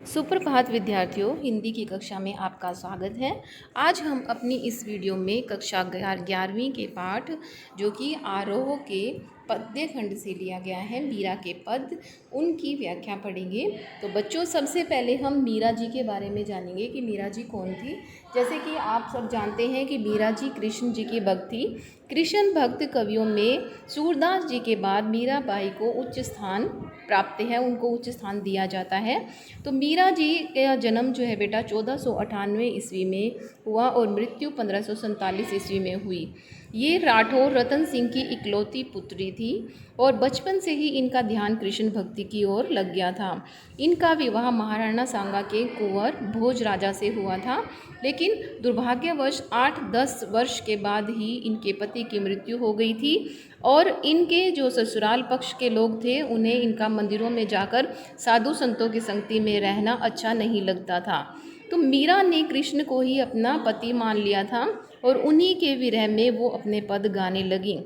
सुप्रभात विद्यार्थियों, हिंदी की कक्षा में आपका स्वागत है। आज हम अपनी इस वीडियो में कक्षा 11वीं के पाठ जो कि आरोह के पद्य खंड से लिया गया है, मीरा के पद, उनकी व्याख्या पढ़ेंगे। तो बच्चों, सबसे पहले हम मीरा जी के बारे में जानेंगे कि मीरा जी कौन थी। जैसे कि आप सब जानते हैं कि मीरा जी कृष्ण जी की भक्त थी। कृष्ण भक्त कवियों में सूरदास जी के बाद मीराबाई को उच्च स्थान प्राप्त है, उनको उच्च स्थान दिया जाता है। तो मीरा जी का जन्म जो है बेटा 1498 ईस्वी में हुआ और मृत्यु 1547 ईस्वी में हुई। ये राठौर रतन सिंह की इकलौती पुत्री थी और बचपन से ही इनका ध्यान कृष्ण भक्ति की ओर लग गया था। इनका विवाह महाराणा सांगा के कुंवर भोज राजा से हुआ था, लेकिन दुर्भाग्यवश 8-10 वर्ष के बाद ही इनके पति की मृत्यु हो गई थी और इनके जो ससुराल पक्ष के लोग थे उन्हें इनका मंदिरों में जाकर साधु संतों की संगति में रहना अच्छा नहीं लगता था। तो मीरा ने कृष्ण को ही अपना पति मान लिया था और उन्हीं के विरह में वो अपने पद गाने लगी।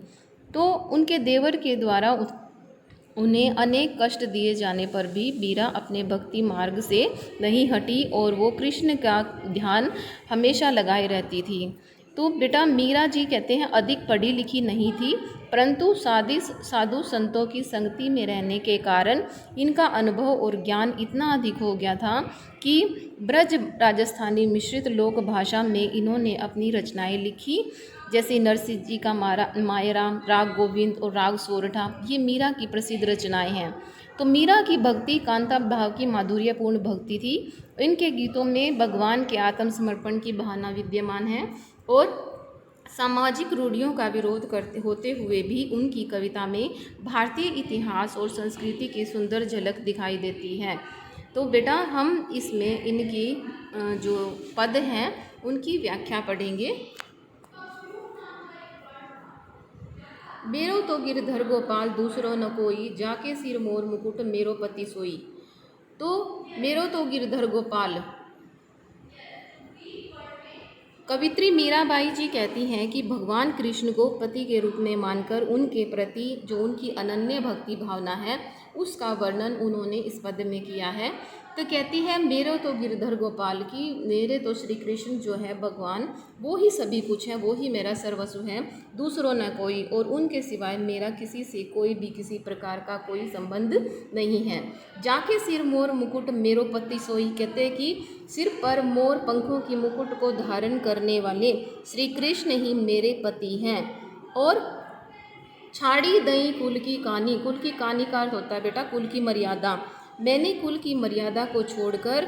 तो उनके देवर के द्वारा उन्हें अनेक कष्ट दिए जाने पर भी मीरा अपने भक्ति मार्ग से नहीं हटी और वो कृष्ण का ध्यान हमेशा लगाए रहती थी। तो बेटा, मीरा जी कहते हैं अधिक पढ़ी लिखी नहीं थी, परंतु साधु संतों की संगति में रहने के कारण इनका अनुभव और ज्ञान इतना अधिक हो गया था कि ब्रज राजस्थानी मिश्रित लोक भाषा में इन्होंने अपनी रचनाएं लिखी। जैसे नरसिंह जी का मायराम, राग गोविंद और राग सोरठा, ये मीरा की प्रसिद्ध रचनाएं हैं। तो मीरा की भक्ति कांता भाव की माधुर्यपूर्ण भक्ति थी। इनके गीतों में भगवान के आत्मसमर्पण की भावना विद्यमान है और सामाजिक रूढ़ियों का विरोध करते होते हुए भी उनकी कविता में भारतीय इतिहास और संस्कृति की सुंदर झलक दिखाई देती है। तो बेटा, हम इसमें इनकी जो पद हैं उनकी व्याख्या पढ़ेंगे। मेरो तो गिरधर गोपाल दूसरो न कोई, जाके सिर मोर मुकुट मेरो पति सोई। तो मेरो तो गिरधर गोपाल, कवित्री मीराबाई जी कहती हैं कि भगवान कृष्ण को पति के रूप में मानकर उनके प्रति जो उनकी अनन्य भक्ति भावना है उसका वर्णन उन्होंने इस पद में किया है। तो कहती है मेरो तो गिरधर गोपाल की, मेरे तो श्री कृष्ण जो है भगवान, वो ही सभी कुछ है, वो ही मेरा सर्वस्व है, दूसरों न कोई, और उनके सिवाय मेरा किसी से कोई भी किसी प्रकार का कोई संबंध नहीं है। जाके सिर मोर मुकुट मेरो पति सोई, कहते हैं कि सिर पर मोर पंखों की मुकुट को धारण करने वाले श्री कृष्ण ही मेरे पति हैं। और छाड़ी दई कुल की कहानी, कुल की कहानी का अर्थ होता है बेटा कुल की मर्यादा। मैंने कुल की मर्यादा को छोड़कर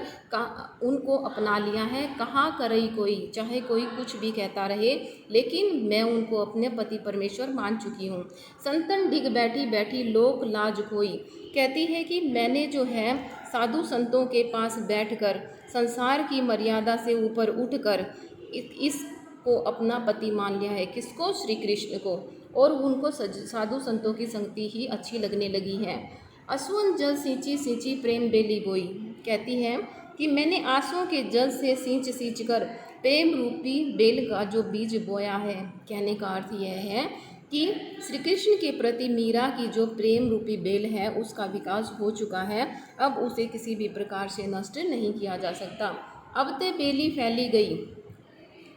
उनको अपना लिया है। कहाँ करई कोई, चाहे कोई कुछ भी कहता रहे, लेकिन मैं उनको अपने पति परमेश्वर मान चुकी हूँ। संतन डिग बैठी बैठी लोक लाज खोई, कहती है कि मैंने जो है साधु संतों के पास बैठकर संसार की मर्यादा से ऊपर उठकर इसको अपना पति मान लिया है। किसको? श्री कृष्ण को। और उनको साधु संतों की संगति ही अच्छी लगने लगी है। असुवन जल सींची सींची प्रेम बेली बोई, कहती है कि मैंने आंसुओं के जल से सींच कर प्रेम रूपी बेल का जो बीज बोया है। कहने का अर्थ यह है कि श्री कृष्ण के प्रति मीरा की जो प्रेम रूपी बेल है उसका विकास हो चुका है, अब उसे किसी भी प्रकार से नष्ट नहीं किया जा सकता। अब ते बेली फैली गई,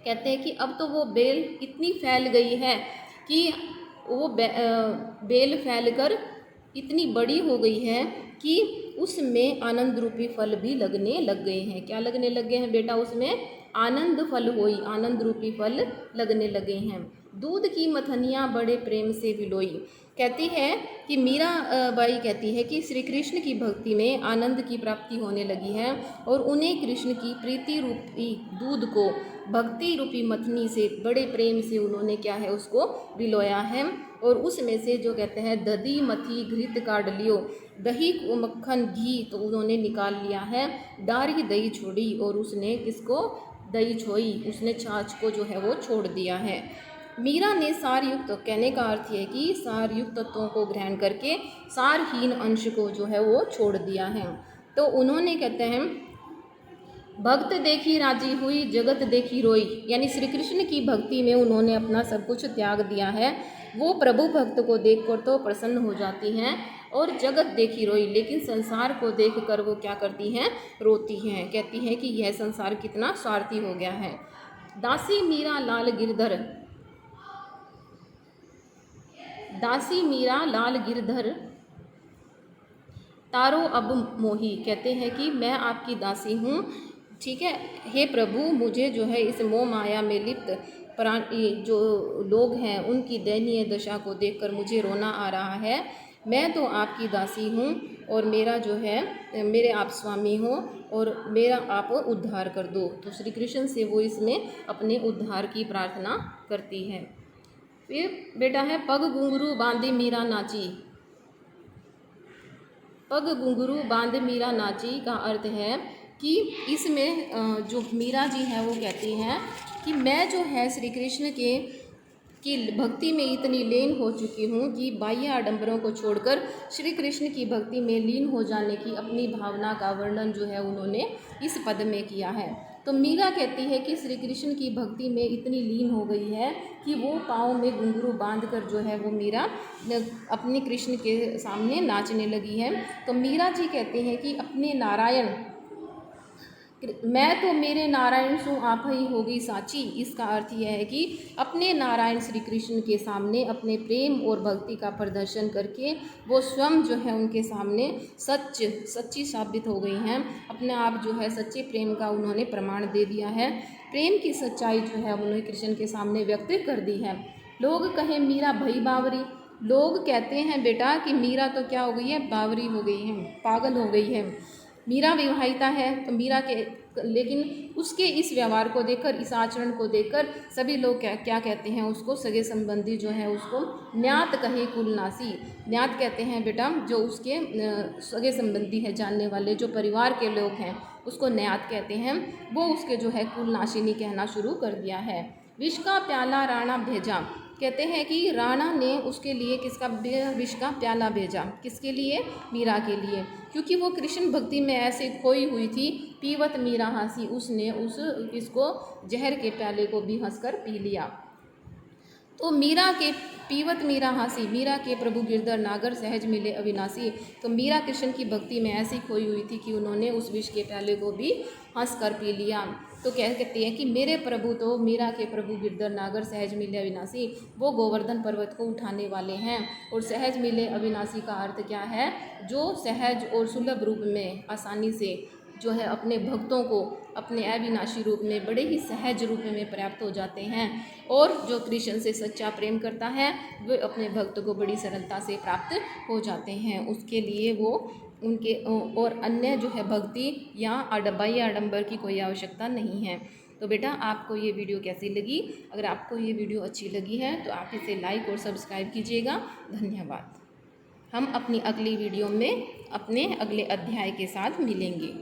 कहते हैं कि अब तो वो बेल इतनी फैल गई है कि वो बेल फैलकर इतनी बड़ी हो गई है कि उसमें आनंद रूपी फल भी लगने लग गए हैं। क्या लगने लग गए हैं बेटा? उसमें आनंद फल होई, आनंद रूपी फल लगने लगे हैं। दूध की मथनियाँ बड़े प्रेम से विलोई, कहती है कि मीरा बाई कहती है कि श्री कृष्ण की भक्ति में आनंद की प्राप्ति होने लगी है और उन्हें कृष्ण की प्रीति रूपी दूध को भक्ति रूपी मथनी से बड़े प्रेम से उन्होंने क्या है उसको विलोया है। और उसमें से जो कहते हैं दधी मथी घृत काढ़ लियो, दही को मक्खन घी तो उन्होंने निकाल लिया है। डारी दही छोड़ी, और उसने किसको? दही छोई, उसने छाछ को जो है वो छोड़ दिया है। मीरा ने सारयुक्त, कहने का अर्थ है कि सारयुक्त तत्वों को ग्रहण करके सारहीन अंश को जो है वो छोड़ दिया है। तो उन्होंने कहते हैं भक्त देखी राजी हुई, जगत देखी रोई। यानी श्री कृष्ण की भक्ति में उन्होंने अपना सब कुछ त्याग दिया है। वो प्रभु भक्त को देखकर तो प्रसन्न हो जाती हैं और जगत देखी रोई, लेकिन संसार को देखकर वो क्या करती हैं, रोती हैं। कहती हैं कि यह संसार कितना स्वार्थी हो गया है। दासी मीरा लाल गिरधर, दासी मीरा लाल गिरधर तारो अब मोही। कहते हैं कि मैं आपकी दासी हूँ, ठीक है, हे प्रभु, मुझे जो है इस मोह माया में लिप्त प्राणी जो लोग हैं उनकी दयनीय दशा को देखकर मुझे रोना आ रहा है। मैं तो आपकी दासी हूँ और मेरा जो है मेरे आप स्वामी हो और मेरा आप उद्धार कर दो। तो श्री कृष्ण से वो इसमें अपने उद्धार की प्रार्थना करती है। फिर बेटा है पग घुंघरू बांधे मीरा नाची। पग घुंघरू बांधे मीरा नाची का अर्थ है कि इसमें जो मीरा जी हैं वो कहती हैं कि मैं जो है श्री कृष्ण की भक्ति में इतनी लीन हो चुकी हूँ कि बाह्य आडंबरों को छोड़कर श्री कृष्ण की भक्ति में लीन हो जाने की अपनी भावना का वर्णन जो है उन्होंने इस पद में किया है। तो मीरा कहती है कि श्री कृष्ण की भक्ति में इतनी लीन हो गई है कि वो पाँव में घुंघरू बांध कर जो है वो मीरा अपने कृष्ण के सामने नाचने लगी है। तो मीरा जी कहते हैं कि अपने नारायण, मैं तो मेरे नारायण सु आप ही होगी साची। इसका अर्थ यह है कि अपने नारायण श्री कृष्ण के सामने अपने प्रेम और भक्ति का प्रदर्शन करके वो स्वयं जो है उनके सामने सच्ची साबित हो गई हैं। अपने आप जो है सच्चे प्रेम का उन्होंने प्रमाण दे दिया है। प्रेम की सच्चाई जो है उन्होंने कृष्ण के सामने व्यक्त कर दी है। लोग कहें मीरा भई बावरी। लोग कहते हैं बेटा कि मीरा तो क्या हो गई है, बावरी हो गई है, पागल हो गई है। मीरा विवाहिता है तो मीरा के, लेकिन उसके इस व्यवहार को देखकर, इस आचरण को देखकर सभी लोग क्या कहते हैं, उसको सगे संबंधी जो है उसको न्यात कहे कुलनासी। न्यात कहते हैं बेटा जो उसके सगे संबंधी है, जानने वाले जो परिवार के लोग हैं उसको न्यात कहते हैं। वो उसके जो है कुलनाशिनी कहना शुरू कर दिया है। विष का प्याला राणा भेजा। कहते हैं कि राणा ने उसके लिए विष का प्याला भेजा। किसके लिए? मीरा के लिए, क्योंकि वो कृष्ण भक्ति में ऐसे खोई हुई थी। पीवत मीरा हंसी, उसने इसको जहर के प्याले को भी हंसकर पी लिया। तो मीरा के पीवत मीरा हंसी, मीरा के प्रभु गिरधर नागर सहज मिले अविनाशी। तो मीरा कृष्ण की भक्ति में ऐसी खोई हुई थी कि उन्होंने उस विष के प्याले को भी हंस कर पी लिया। तो कहते हैं कि मेरे प्रभु, तो मीरा के प्रभु गिरधर नागर सहज मिले अविनाशी, वो गोवर्धन पर्वत को उठाने वाले हैं। और सहज मिले अविनाशी का अर्थ क्या है? जो सहज और सुलभ रूप में आसानी से जो है अपने भक्तों को अपने अविनाशी रूप में बड़े ही सहज रूप में प्राप्त हो जाते हैं। और जो कृष्ण से सच्चा प्रेम करता है वो अपने भक्त को बड़ी सरलता से प्राप्त हो जाते हैं। उसके लिए वो उनके और अन्य जो है भक्ति या बाह्य आडंबर की कोई आवश्यकता नहीं है। तो बेटा आपको ये वीडियो कैसी लगी? अगर आपको ये वीडियो अच्छी लगी है तो आप इसे लाइक और सब्सक्राइब कीजिएगा। धन्यवाद। हम अपनी अगली वीडियो में अपने अगले अध्याय के साथ मिलेंगे।